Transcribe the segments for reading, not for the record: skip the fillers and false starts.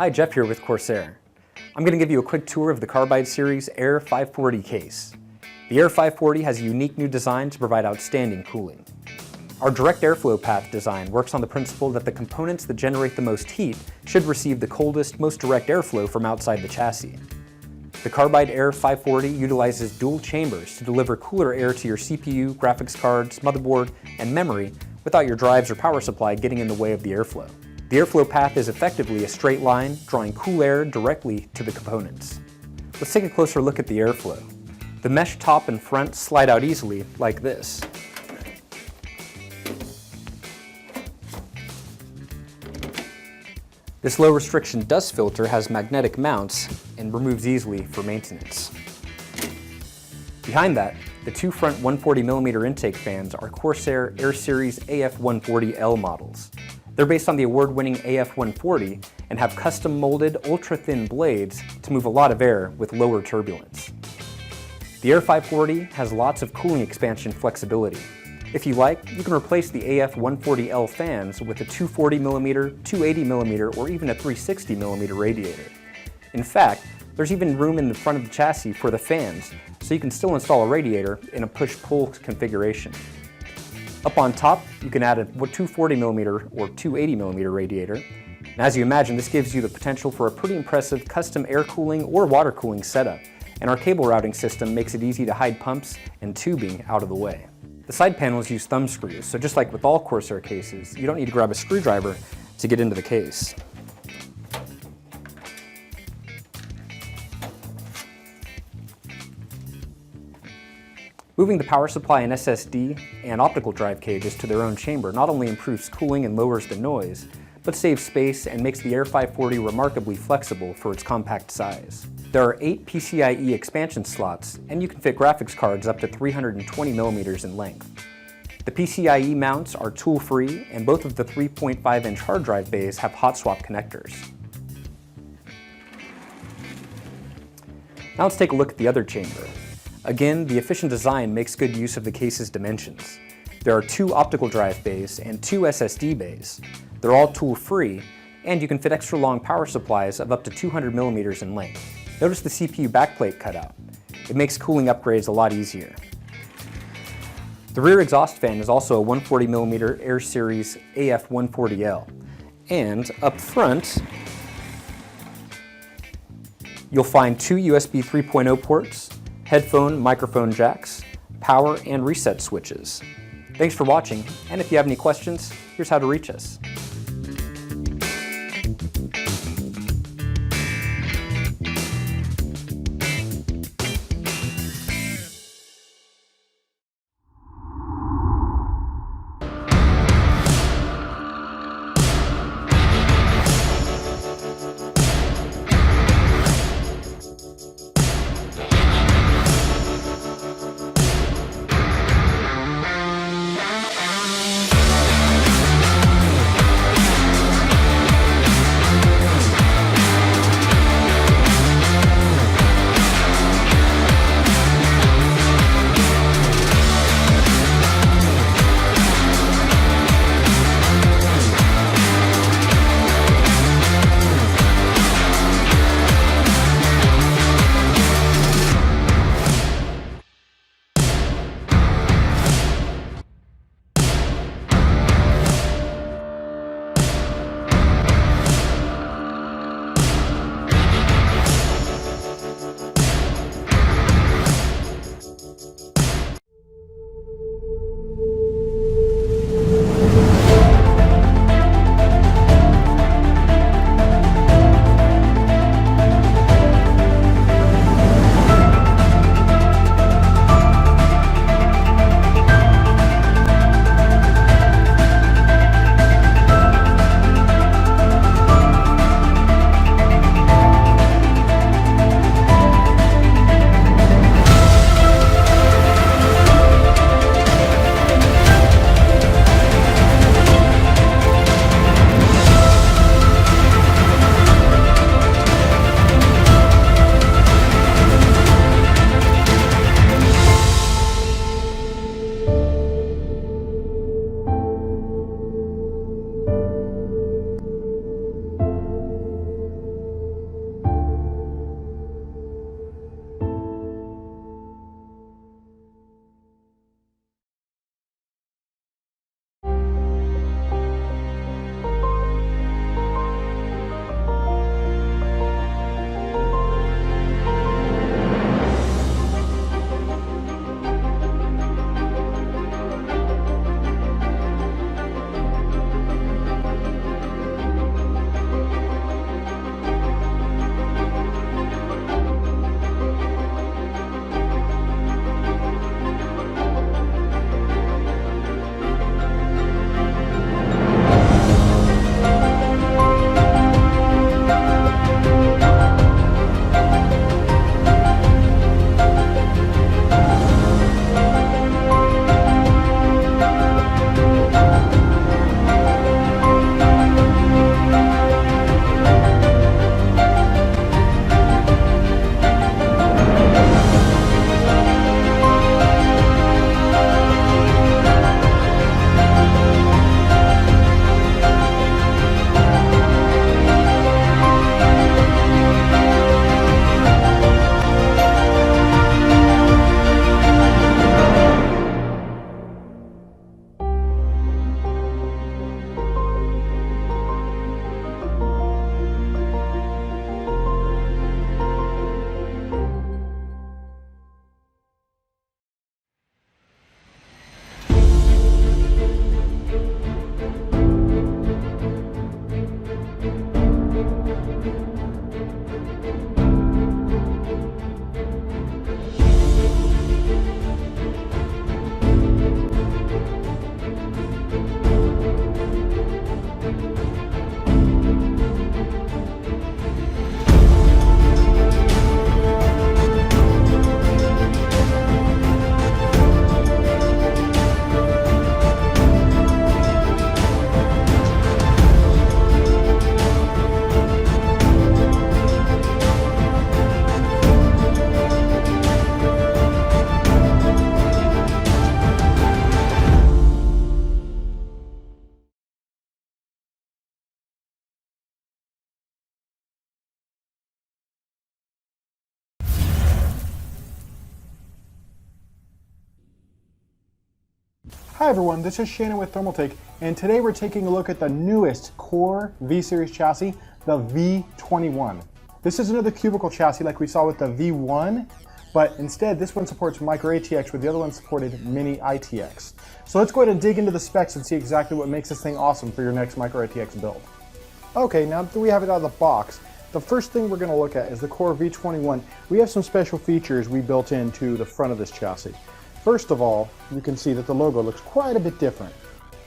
Hi, Jeff here with Corsair. I'm going to give you a quick tour of the Carbide Series Air 540 case. The Air 540 has a unique new design to provide outstanding cooling. Our direct airflow path design works on the principle that the components that generate the most heat should receive the coldest, most direct airflow from outside the chassis. The Carbide Air 540 utilizes dual chambers to deliver cooler air to your CPU, graphics cards, motherboard, and memory without your drives or power supply getting in the way of the airflow. The airflow path is effectively a straight line, drawing cool air directly to the components. Let's take a closer look at the airflow. The mesh top and front slide out easily, like this. This low restriction dust filter has magnetic mounts and removes easily for maintenance. Behind that, the two front 140mm intake fans are Corsair Air Series AF140L models. They're based on the award-winning AF140 and have custom molded ultra-thin blades to move a lot of air with lower turbulence. The Air 540 has lots of cooling expansion flexibility. If you like, you can replace the AF140L fans with a 240mm, 280mm, or even a 360mm radiator. In fact, there's even room in the front of the chassis for the fans, so you can still install a radiator in a push-pull configuration. Up on top, you can add a 240mm or 280mm radiator. And as you imagine, this gives you the potential for a pretty impressive custom air cooling or water cooling setup, and our cable routing system makes it easy to hide pumps and tubing out of the way. The side panels use thumb screws, so just like with all Corsair cases, you don't need to grab a screwdriver to get into the case. Moving the power supply and SSD and optical drive cages to their own chamber not only improves cooling and lowers the noise, but saves space and makes the Air 540 remarkably flexible for its compact size. There are 8 PCIe expansion slots, and you can fit graphics cards up to 320mm in length. The PCIe mounts are tool-free, and both of the 3.5-inch hard drive bays have hot swap connectors. Now let's take a look at the other chamber. Again, the efficient design makes good use of the case's dimensions. There are 2 optical drive bays and 2 SSD bays. They're all tool-free, and you can fit extra long power supplies of up to 200mm in length. Notice the CPU backplate cutout. It makes cooling upgrades a lot easier. The rear exhaust fan is also a 140mm Air Series AF140L. And up front, you'll find 2 USB 3.0 ports, headphone, microphone jacks, power and reset switches. Thanks for watching, and if you have any questions, here's how to reach us. Hi everyone, this is Shannon with Thermaltake, and today we're taking a look at the newest Core V-Series chassis, the V21. This is another cubicle chassis like we saw with the V1, but instead this one supports micro ATX where the other one supported mini ITX. So let's go ahead and dig into the specs and see exactly what makes this thing awesome for your next micro ATX build. Okay, now that we have it out of the box, the first thing we're going to look at is the Core V21. We have some special features we built into the front of this chassis. First of all, you can see that the logo looks quite a bit different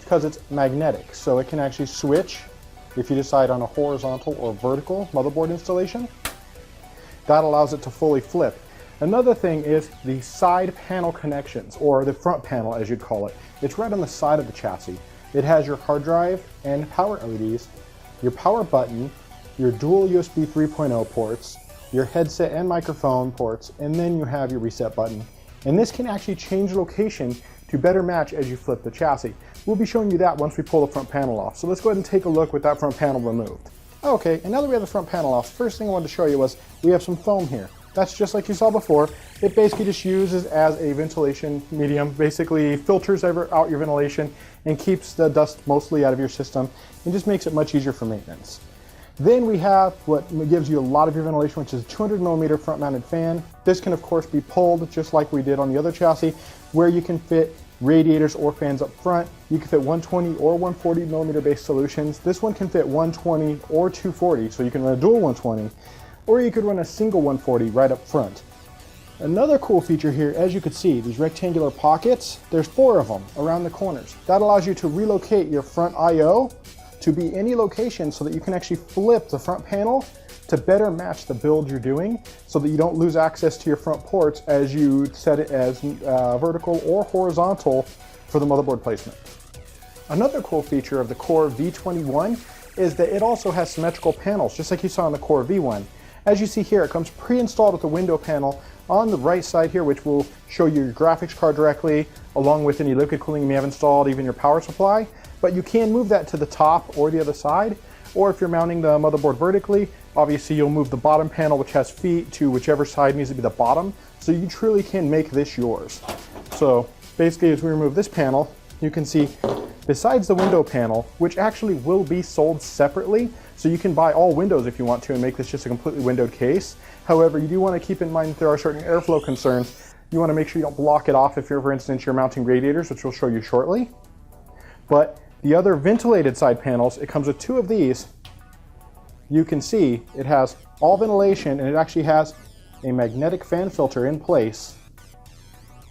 because it's magnetic, so it can actually switch if you decide on a horizontal or vertical motherboard installation. That allows it to fully flip. Another thing is the side panel connections, or the front panel as you'd call it. It's right on the side of the chassis. It has your hard drive and power LEDs, your power button, your dual USB 3.0 ports, your headset and microphone ports, and then you have your reset button. And this can actually change location to better match as you flip the chassis. We'll be showing you that once we pull the front panel off. So let's go ahead and take a look with that front panel removed. Okay, and now that we have the front panel off, first thing I wanted to show you was we have some foam here. That's just like you saw before. It basically just uses as a ventilation medium, basically filters out your ventilation and keeps the dust mostly out of your system and just makes it much easier for maintenance. Then we have what gives you a lot of your ventilation, which is a 200mm front-mounted fan. This can of course be pulled just like we did on the other chassis, where you can fit radiators or fans up front. You can fit 120 or 140mm based solutions. This one can fit 120 or 240, so you can run a dual 120, or you could run a single 140 right up front. Another cool feature here, as you can see, these rectangular pockets, there's 4 of them around the corners. That allows you to relocate your front I/O to be any location so that you can actually flip the front panel to better match the build you're doing so that you don't lose access to your front ports as you set it as vertical or horizontal for the motherboard placement. Another cool feature of the Core V21 is that it also has symmetrical panels, just like you saw on the Core V1. As you see here, it comes pre-installed with the window panel on the right side here, which will show you your graphics card directly, along with any liquid cooling you may have installed, even your power supply. But you can move that to the top or the other side, or if you're mounting the motherboard vertically, obviously you'll move the bottom panel, which has feet, to whichever side needs to be the bottom, so you truly can make this yours. So basically, as we remove this panel, you can see besides the window panel, which actually will be sold separately, so you can buy all windows if you want to and make this just a completely windowed case. However, you do want to keep in mind that there are certain airflow concerns. You want to make sure you don't block it off if you're, for instance, you're mounting radiators, which we'll show you shortly. But the other ventilated side panels, it comes with 2 of these. You can see it has all ventilation, and it actually has a magnetic fan filter in place,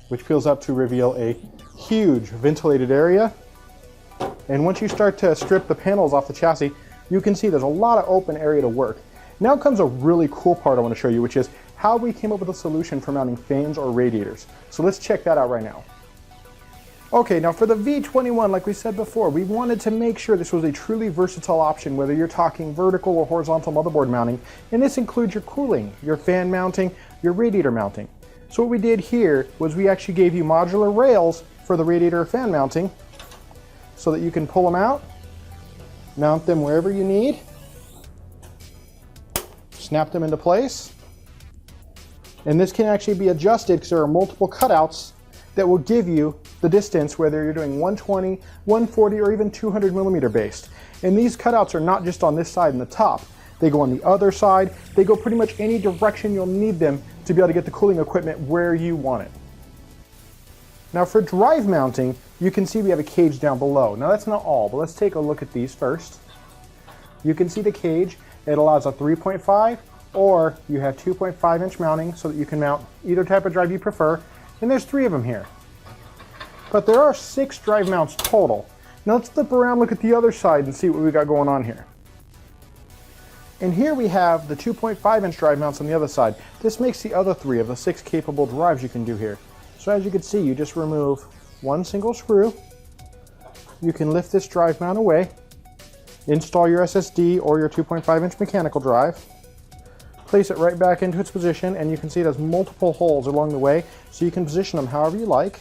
which peels up to reveal a huge ventilated area. And once you start to strip the panels off the chassis, you can see there's a lot of open area to work. Now comes a really cool part I want to show you, which is how we came up with a solution for mounting fans or radiators. So let's check that out right now. Okay, now for the V21, like we said before, we wanted to make sure this was a truly versatile option, whether you're talking vertical or horizontal motherboard mounting, and this includes your cooling, your fan mounting, your radiator mounting. So what we did here was we actually gave you modular rails for the radiator or fan mounting so that you can pull them out, mount them wherever you need, snap them into place, and this can actually be adjusted because there are multiple cutouts that will give you the distance whether you're doing 120, 140, or even 200mm based. And these cutouts are not just on this side and the top. They go on the other side. They go pretty much any direction you'll need them to be able to get the cooling equipment where you want it. Now for drive mounting, you can see we have a cage down below. Now that's not all, but let's take a look at these first. You can see the cage. It allows a 3.5, or you have 2.5-inch mounting so that you can mount either type of drive you prefer. And there's 3 of them here. But there are 6 drive mounts total. Now let's flip around, look at the other side and see what we got going on here. And here we have the 2.5-inch drive mounts on the other side. This makes the other 3 of the 6 capable drives you can do here. So as you can see, you just remove one single screw. You can lift this drive mount away, install your SSD or your 2.5-inch mechanical drive, place it right back into its position, and you can see it has multiple holes along the way, so you can position them however you like.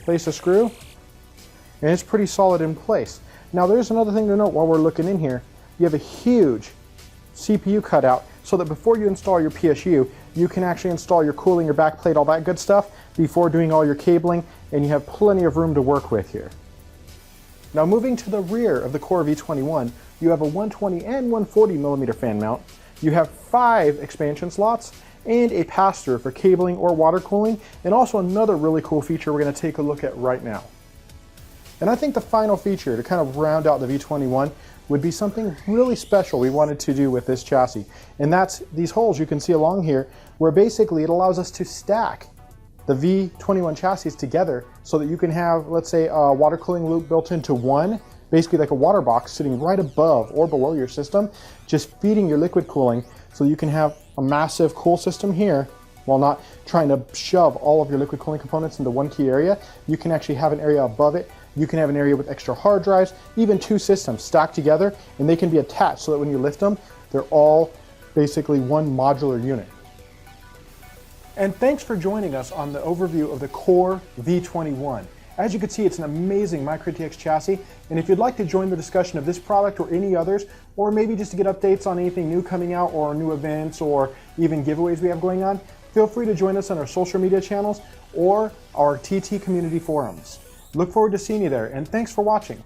Place a screw, and it's pretty solid in place. Now there's another thing to note while we're looking in here. You have a huge CPU cutout so that before you install your PSU, you can actually install your cooling, your backplate, all that good stuff before doing all your cabling, and you have plenty of room to work with here. Now moving to the rear of the Core V21, you have a 120 and 140 millimeter fan mount. You have 5 expansion slots and a pass-through for cabling or water cooling, and also another really cool feature we're going to take a look at right now. And I think the final feature to kind of round out the V21 would be something really special we wanted to do with this chassis. And that's these holes you can see along here, where basically it allows us to stack the V21 chassis together so that you can have, let's say, a water cooling loop built into one, basically like a water box sitting right above or below your system, just feeding your liquid cooling so you can have a massive cool system here while not trying to shove all of your liquid cooling components into one key area. You can actually have an area above it. You can have an area with extra hard drives, even 2 systems stacked together, and they can be attached so that when you lift them, they're all basically one modular unit. And thanks for joining us on the overview of the Core V21. As you can see, it's an amazing MicroTX chassis, and if you'd like to join the discussion of this product or any others, or maybe just to get updates on anything new coming out or new events or even giveaways we have going on, feel free to join us on our social media channels or our TT community forums. Look forward to seeing you there, and thanks for watching.